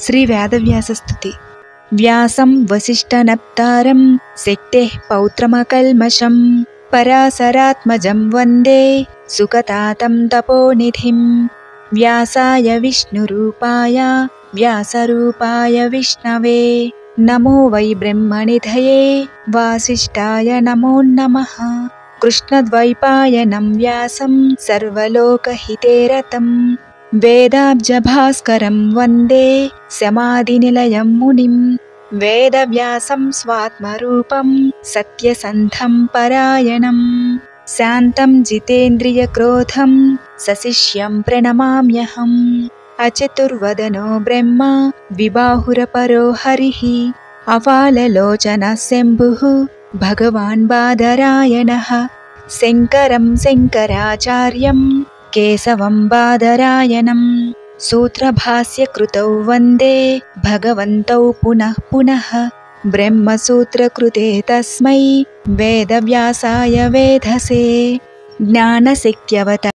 श्रीवेदव्यासस्तुति। व्यासं वसिष्ठनप्तारं शक्तेः पौत्रमकल्मषं पराशरात्मजं वन्दे सुकतातं तपोनिधिं। व्यासाय विष्णुरूपाय व्यासरूपाय विष्णवे नमो वै ब्रह्मनिधये वासिष्ठाय नमो नमः। कृष्णद्वैपायनं व्यासं सर्वलोकहिते रतं वेदाब्जभास्करं वन्दे समाधिनिलयं मुनिं। वेदव्यासं स्वात्मरूपं सत्यसन्धं परायणं शान्तं जितेन्द्रियक्रोधं सशिष्यं प्रणमाम्यहम्। अचतुर्वदनो ब्रह्मा द्विबाहुरपरो हरिः अवाललोचनः शम्भुः भगवान् बादरायणः। शङ्करं शङ्कराचार्यं केशवं बादरायणं सूत्रभाष्यकृतौ वन्दे भगवन्तौ पुनः पुनः। ब्रह्मसूत्रकृते तस्मै वेदव्यासाय वेधसे ज्ञानशक्त्यवताराय